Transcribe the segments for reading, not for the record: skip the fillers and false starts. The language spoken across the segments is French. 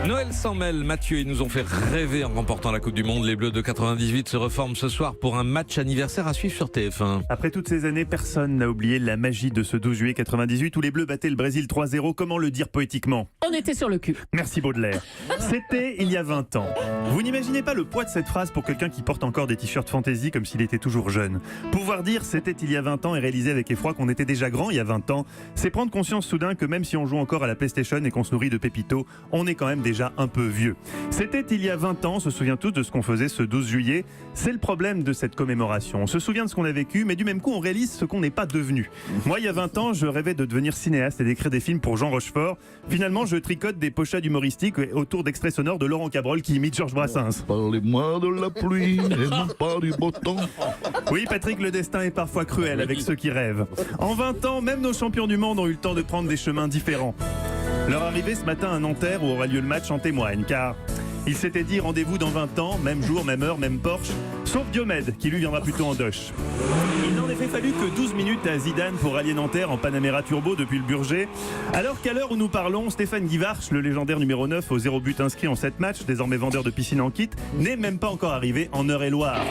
Noël sans mêle, Mathieu, ils nous ont fait rêver en remportant la Coupe du Monde. Les Bleus de 98 se reforment ce soir pour un match anniversaire à suivre sur TF1. Après toutes ces années, personne n'a oublié la magie de ce 12 juillet 98 où les Bleus battaient le Brésil 3-0. Comment le dire poétiquement ? On était sur le cul. Merci Baudelaire. C'était il y a 20 ans. Vous n'imaginez pas le poids de cette phrase pour quelqu'un qui porte encore des t-shirts fantasy comme s'il était toujours jeune. Pouvoir dire c'était il y a 20 ans et réaliser avec effroi qu'on était déjà grand il y a 20 ans, c'est prendre conscience soudain que même si on joue encore à la PlayStation et qu'on se nourrit de pépitos, on est quand même déjà un peu vieux. C'était il y a 20 ans, on se souvient tous de ce qu'on faisait ce 12 juillet. C'est le problème de cette commémoration. On se souvient de ce qu'on a vécu, mais du même coup on réalise ce qu'on n'est pas devenu. Moi il y a 20 ans, je rêvais de devenir cinéaste et d'écrire des films pour Jean Rochefort. Finalement je tricote des pochettes humoristiques autour d'extraits sonores de Laurent Cabrol qui imite Georges Brassens. Parlez-moi de la pluie et non pas du beau temps. Oui Patrick, le destin est parfois cruel avec ceux qui rêvent. En 20 ans, même nos champions du monde ont eu le temps de prendre des chemins différents. Leur arrivée ce matin à Nanterre où aura lieu le match en témoigne, car ils s'étaient dit rendez-vous dans 20 ans, même jour, même heure, même Porsche, sauf Diomède qui lui viendra plutôt en Doche. Il n'en effet fallu que 12 minutes à Zidane pour rallier Nanterre en Panamera Turbo depuis le Burger, alors qu'à l'heure où nous parlons, Stéphane Guivarch, le légendaire numéro 9 au 0 but inscrit en 7 matchs, désormais vendeur de piscine en kit, n'est même pas encore arrivé en Eure-et-Loire.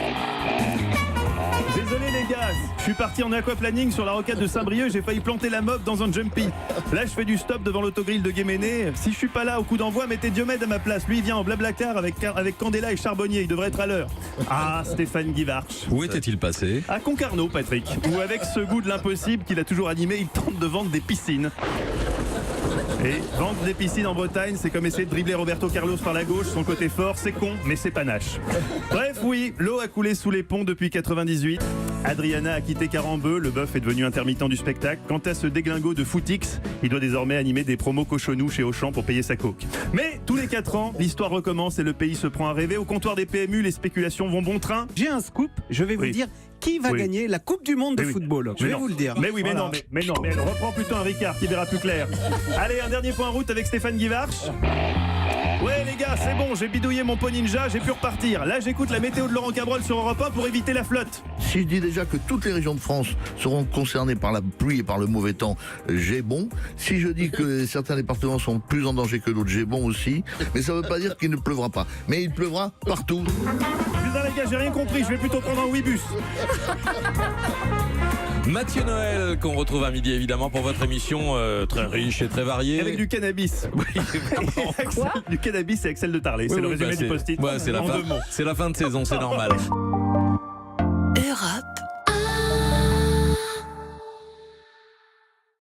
Désolé les gars, je suis parti en aquaplaning sur la rocade de Saint-Brieuc, j'ai failli planter la mob dans un jumpy. Là je fais du stop devant l'autogrill de Guéméné. Si je suis pas là au coup d'envoi, mettez Diomède à ma place. Lui il vient en blablacar avec Candela et Charbonnier, il devrait être à l'heure. Ah, Stéphane Guivarch. Où était-il passé ? À Concarneau, Patrick, où avec ce goût de l'impossible qu'il a toujours animé, il tente de vendre des piscines. Et vendre des piscines en Bretagne, c'est comme essayer de dribbler Roberto Carlos par la gauche. Son côté fort, c'est con, mais c'est panache. Bref, oui, l'eau a coulé sous les ponts depuis 98. Adriana a quitté Carambeu, le bœuf est devenu intermittent du spectacle. Quant à ce déglingo de Footix, il doit désormais animer des promos cochonous chez Auchan pour payer sa coke. Mais tous les 4 ans, l'histoire recommence et le pays se prend à rêver. Au comptoir des PMU, les spéculations vont bon train. J'ai un scoop, je vais vous Oui. dire qui va Oui. gagner la Coupe du Monde de Mais oui. football. Je Mais vais non. vous le dire. Mais oui, mais Voilà. non, mais elle reprend plutôt un Ricard qui verra plus clair. Allez, un dernier point en route avec Stéphane Guivarch. Ouais les gars, c'est bon, j'ai bidouillé mon pot ninja, j'ai pu repartir. Là j'écoute la météo de Laurent Cabrol sur Europe 1 pour éviter la flotte. Si je dis déjà que toutes les régions de France seront concernées par la pluie et par le mauvais temps, j'ai bon. Si je dis que certains départements sont plus en danger que d'autres, j'ai bon aussi. Mais ça ne veut pas dire qu'il ne pleuvra pas. Mais il pleuvra partout. Putain les gars, j'ai rien compris, je vais plutôt prendre un Ouibus. Mathieu Noël, qu'on retrouve à midi évidemment pour votre émission très riche et très variée. Avec du cannabis. Du cannabis et Axel de Tarlet, c'est le résumé du post-it. Ouais, c'est la en fin. 2 mots. C'est la fin de saison, c'est normal.